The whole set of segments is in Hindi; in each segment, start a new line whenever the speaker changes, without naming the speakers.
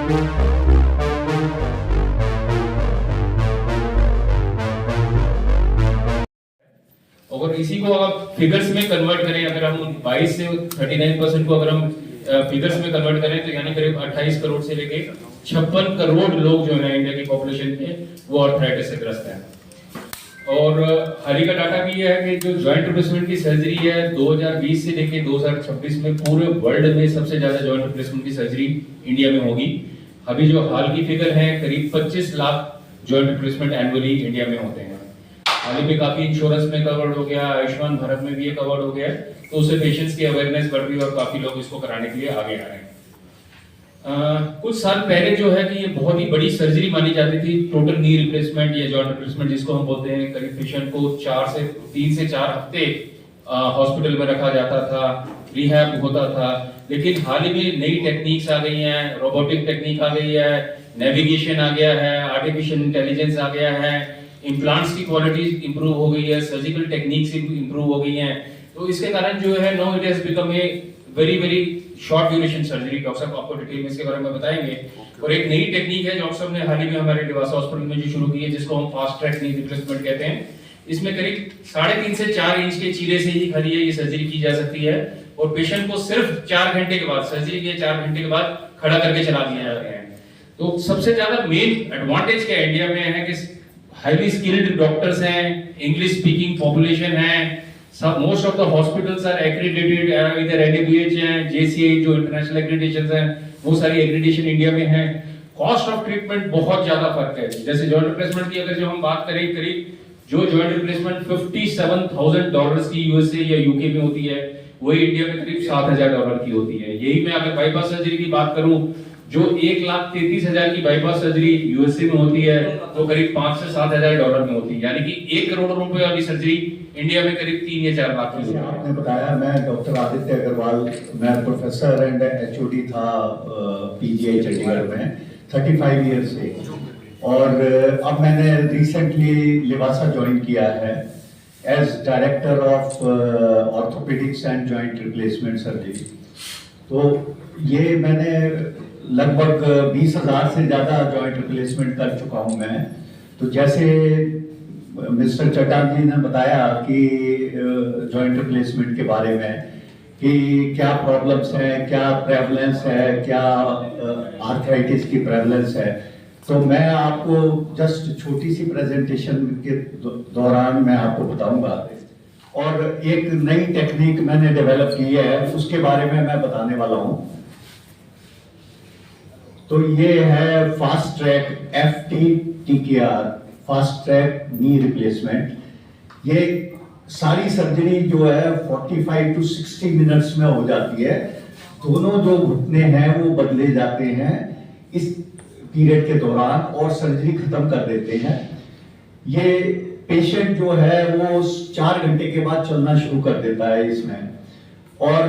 और इसी को आप फिगर्स में कन्वर्ट करें, अगर हम 22 से 39% को अगर हम फिगर्स में कन्वर्ट करें तो यानी करीब 28 करोड़ से लेके 56 करोड़ लोग जो है इंडिया की पॉपुलेशन में वो आर्थराइटिस से ग्रस्त हैं। और हाल ही का डाटा भी ये है कि जो जॉइंट रिप्लेसमेंट की सर्जरी है 2020 से लेके 2026 में पूरे वर्ल्ड में सबसे ज्यादा जॉइंट रिप्लेसमेंट की सर्जरी इंडिया में होगी। अभी जो हाल की फिगर है करीब 25 lakh joint replacement annually India में होते हैं। हाल ही में काफी इंश्योरेंस में कवर्ड हो गया, आयुष्मान भारत में भी ये कवर्ड हो गया, तो उससे पेशेंट्स की अवेयरनेस बढ़ रही है और काफी लोग इसको कराने के लिए आगे आ रहे हैं। कुछ साल पहले जो है कि ये बहुत ही बड़ी सर्जरी मानी जाती थी, टोटल नी रिप्लेसमेंट या जॉइंट रिप्लेसमेंट जिसको हम बोलते हैं। करीब पेशेंट को 3 से 4 हफ्ते हॉस्पिटल में रखा जाता था, रिहैब होता था। लेकिन हाल ही में नई टेक्निक्स आ गई हैं, रोबोटिक टेक्निक आ गई है, नेविगेशन आ गया है, आर्टिफिशियल इंटेलिजेंस आ गया है, इम्प्लांट्स की क्वालिटी इंप्रूव हो गई है, सर्जिकल टेक्निक्स इंप्रूव हो गई हैं। तो इसके कारण जो है no it has become a very short duration surgery. Doctor साहब आपको डिटेल में इसके बारे में बताएंगे। और एक नई टेक्निक है डॉक्टर साहब ने हाल ही में हमारे डिवासा हॉस्पिटल में जो शुरू की है, जिसको हम फास्ट ट्रैक नी रिप्लेसमेंट कहते हैं। इसमें करीब 3.5 से 4 इंच के चीरे से ही खाली ये सर्जरी की जा सकती है और पेशेंट को सिर्फ 4 घंटे के बाद, सर्जरी के 4 घंटे के बाद खड़ा करके चला दिया जाता है। तो सबसे ज्यादा मेन एडवांटेज क्या इंडिया में है कि हाईली स्किल्ड डॉक्टर्स हैं, इंग्लिश स्पीकिंग पॉपुलेशन है, सब most of the hospitals are accredited, इधर एनएबीएच है, जेसीआई जो इंटरनेशनल एक्रेडिटेशंस हैं, वो सारी एक्रेडिटेशन इंडिया में है। कॉस्ट ऑफ ट्रीटमेंट बहुत ज्यादा फर्क है। जैसे जॉइंट रिप्लेसमेंट की अगर जो हम बात करें, करीब जो जॉइंट रिप्लेसमेंट $57,000 की यूएसए या यूके में होती है, वही इंडिया में करीब $7,000 की होती है। यही मैं अगर बाईपास सर्जरी की बात करूं, जो 1,33,000 की बाईपास सर्जरी यूएसए में होती है, तो करीब $5,000 से $7,000 में होती है। यानी कि 1 करोड़ रुपए वाली सर्जरी इंडिया में करीब 3 या 4 लाख की।
आपने बताया, मैं डॉक्टर आदित्य अग्रवाल, मैं प्रोफेसर एंड एचओडी था पीजीआई चंडीगढ़ में 35 ईयर से, और अब मैंने रिसेंटली लिवासा ज्वाइन किया है as director of orthopaedics and joint replacement surgery. तो ये मैंने लगभग 20,000 से ज्यादा जॉइंट रिप्लेसमेंट कर चुका हूं मैं। तो जैसे मिस्टर चट्टान जी ने बताया कि जॉइंट रिप्लेसमेंट के बारे में कि क्या प्रॉब्लम्स हैं, क्या प्रेवलेंस है, क्या आर्थराइटिस की प्रेवलेंस है, तो मैं आपको जस्ट छोटी सी प्रेजेंटेशन के दौरान मैं आपको बताऊंगा। और एक नई टेक्निक मैंने डेवलप की है, उसके बारे में मैं बताने वाला हूं। तो ये है fast track FTTKR, fast track knee replacement. ये सारी सर्जरी जो है 45 to 60 मिनट्स में हो जाती है। दोनों जो घुटने हैं वो बदले जाते हैं इस पीरियड के दौरान और सर्जरी खत्म कर देते हैं। ये पेशेंट जो है वो 4 घंटे के बाद चलना शुरू कर देता है इसमें, और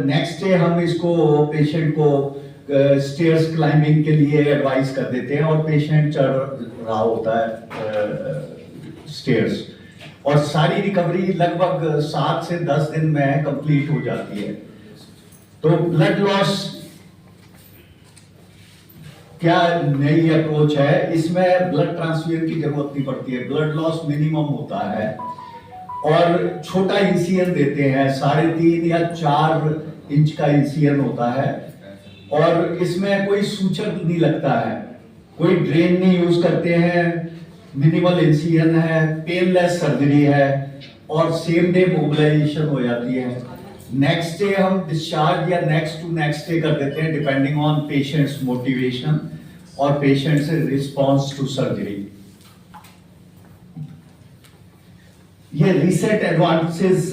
नेक्स्ट डे हम इसको पेशेंट को स्टेयर्स क्लाइंबिंग के लिए एडवाइस कर देते हैं और पेशेंट चढ़ रहा होता है स्टेयर्स, और सारी रिकवरी लगभग 7 से 10 दिन में कंप्लीट हो जाती है। तो ब्लड लॉस क्या नई अप्रोच है, इसमें ब्लड ट्रांसफ्यूजन की जरूरत नहीं पड़ती है, ब्लड लॉस मिनिमम होता है, और छोटा इंसिजन देते हैं, 3.5 या 4 इंच का इंसिजन होता है, और इसमें कोई सूचक नहीं लगता है, कोई ड्रेन नहीं यूज करते हैं, मिनिमल इंसिजन है, पेनलेस सर्जरी है, और सेम डे मोबिलाइजेशन हो जाती है। नेक्स्ट डे हम डिस्चार्ज या नेक्स्ट टू नेक्स्ट डे कर देते हैं, डिपेंडिंग ऑन पेशेंट्स मोटिवेशन और पेशेंट्स रिस्पॉन्स टू सर्जरी। ये रिसेंट एडवांसेस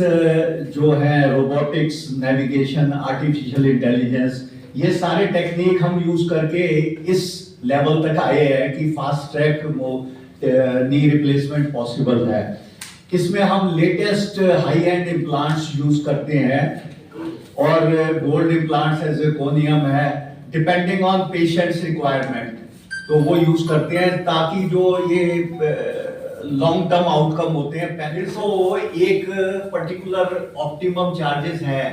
जो है रोबोटिक्स, नेविगेशन, आर्टिफिशियल इंटेलिजेंस, ये सारे टेक्निक हम यूज करके इस लेवल तक आए हैं कि fast track knee replacement possible है। इसमें हम latest high and implants use करते हैं, और गोल्ड इम्प्लांट्स है, ज़िरकोनियम है, डिपेंडिंग ऑन पेशेंट्स रिक्वायरमेंट, तो वो यूज करते हैं ताकि जो ये लॉन्ग टर्म आउटकम होते हैं, पहले तो एक पर्टिकुलर ऑप्टिमम चार्जेस है,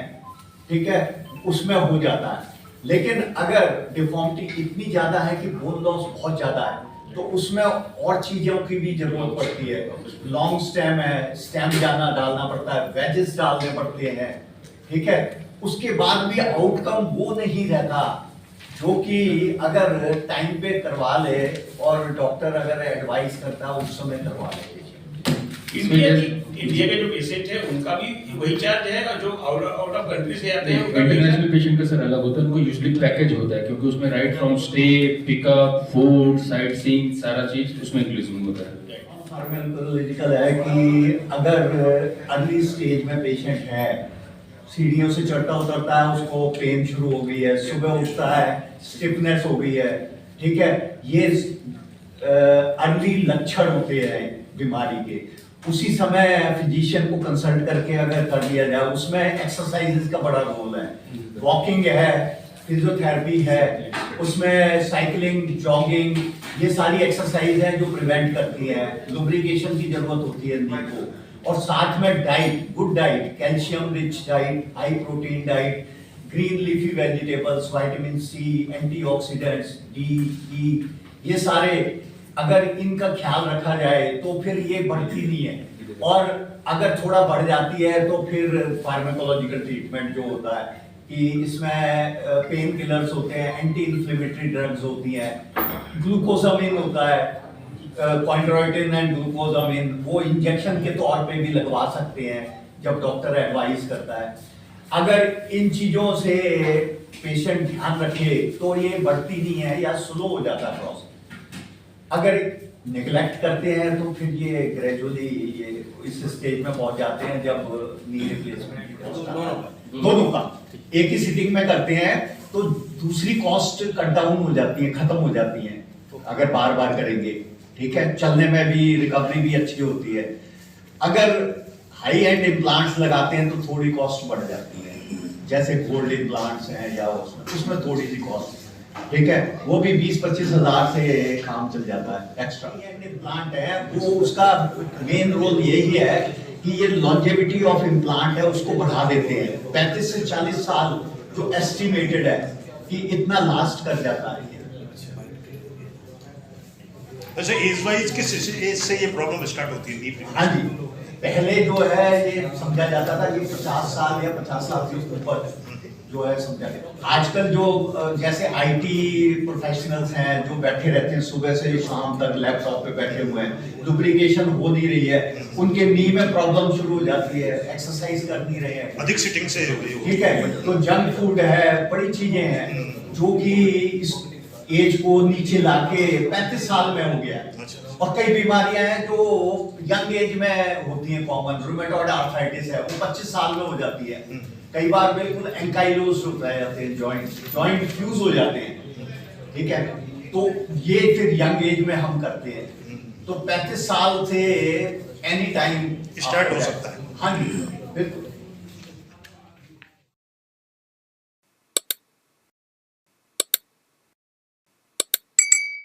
ठीक है, उसमें हो जाता है। लेकिन अगर डिफॉर्मिटी इतनी ज्यादा है कि बोन लॉस बहुत ज्यादा है तो उसमें और चीजों की भी जरूरत पड़ती है। लॉन्ग स्टेम है, स्टेम जाना डालना पड़ता है, वेजेस डालने पड़ते हैं, ठीक है। उसके बाद भी आउटकम वो नहीं रहता जो कि अगर टाइम पे करवा ले और डॉक्टर अगर एडवाइस करता है उस समय करवा ले।
इंडिया के जो पेशेंट है उनका भी वही चार्ज है और जो आउट ऑफ कंट्री से आते हैं उनका भी
इंटरनेशनल पेशेंट का सर अलग होता है, उनको यूजुअली पैकेज होता है क्योंकि उसमें right from stay, pickup, food, sight seeing सारा चीज उसमें इंक्लूसिव होता है।
फार्माकोलॉजिकल है कि अगर अर्ली स्टेज में पेशेंट है, सीढ़ियों से चढ़ता उतरता है, उसको पेन शुरू हो गई है, सुबह उठता है स्टिफनेस हो गई है, ठीक है, ये अर्ली लक्षण होते हैं बीमारी के। उसी समय फिजिशियन को कंसल्ट करके अगर कर दिया जाए, उसमें एक्सरसाइजेस का बड़ा रोल है। वॉकिंग है, फिजियोथेरेपी है, उसमें साइकिलिंग, जॉगिंग, ये सारी एक्सरसाइज है जो प्रिवेंट करती है। लुब्रिकेशन की जरूरत होती है नी को, और साथ में diet, good diet, calcium rich diet, high protein diet, green leafy vegetables, vitamin C, antioxidants, D, E, ये सारे अगर इनका ख्याल रखा जाए तो फिर ये बढ़ती नहीं है। और अगर थोड़ा बढ़ जाती है तो फिर फार्माकोलॉजिकल ट्रीटमेंट जो होता है कि इसमें पेन किलर्स होते हैं, एंटी इन्फ्लेमेटरी ड्रग्स होती हैं, ग्लूकोसामिन होता है, कॉन्ड्रोइटिन एंड ग्लूकोसामिन, वो इंजेक्शन के तौर पे भी लगवा सकते हैं जब डॉक्टर एडवाइस करता है। अगर इन चीजों से पेशेंट ध्यान रखे तो ये बढ़ती नहीं है या स्लो हो जाता है प्रोसेस। अगर निगलेक्ट करते हैं तो फिर ये ग्रेजुअली ये इस स्टेज में पहुंच जाते हैं जब नी रिप्लेसमेंट दोनों का एक ही सिटिंग में करते हैं तो दूसरी कॉस्ट कट डाउन हो जाती है, खत्म हो जाती है अगर बार बार करेंगे, ठीक है। चलने में भी रिकवरी भी अच्छी होती है। अगर हाई एंड इम्प्लांट्स लगाते हैं तो थोड़ी कॉस्ट बढ़ जाती है, जैसे गोल्ड इम्प्लांट्स हैं या उसमें थोड़ी सी कॉस्ट, ठीक है, वो भी 20-25 हजार से काम चल जाता है एक्स्ट्रा। इम्प्लांट है वो उसका मेन रोल यही है कि ये लॉन्जेविटी ऑफ इम्प्लांट है उसको बढ़ा देते हैं। 35 से 40 साल जो एस्टिमेटेड है कि इतना लास्ट कर जाता है।
वैसे एज वाइज किस एज से ये प्रॉब्लम स्टार्ट होती है?
हाँ जी, पहले जो है ये समझा जाता था कि 50 साल या 50 साल से ऊपर जो है समझा गया। आजकल जो जैसे आईटी प्रोफेशनल्स हैं जो बैठे रहते हैं सुबह से शाम तक लैपटॉप पे बैठे हुए हैं, लुब्रिकेशन हो नहीं रही है, उनके नी में प्रॉब्लम शुरू हो जाती है, एक्सरसाइज कर नहीं रहे हैं,
अधिक सिटिंग से,
ठीक है। तो जंक फूड है, बड़ी चीजें हैं जो कि इस एज को नीचे लाके 35 साल में हो गया है। और कई बीमारियां हैं जो यंग एज में होती हैं कॉमन, रूमेटॉइड आर्थराइटिस है वो 25 साल में हो जाती है। कई बार बिल्कुल एंकाइलोज होता है, जॉइंट फ्यूज हो जाते हैं, ठीक है। तो ये फिर यंग एज में हम करते हैं, तो 35 साल से एनी टाइम
स्टार्ट हो सकता है।
हाँ जी बिल्कुल।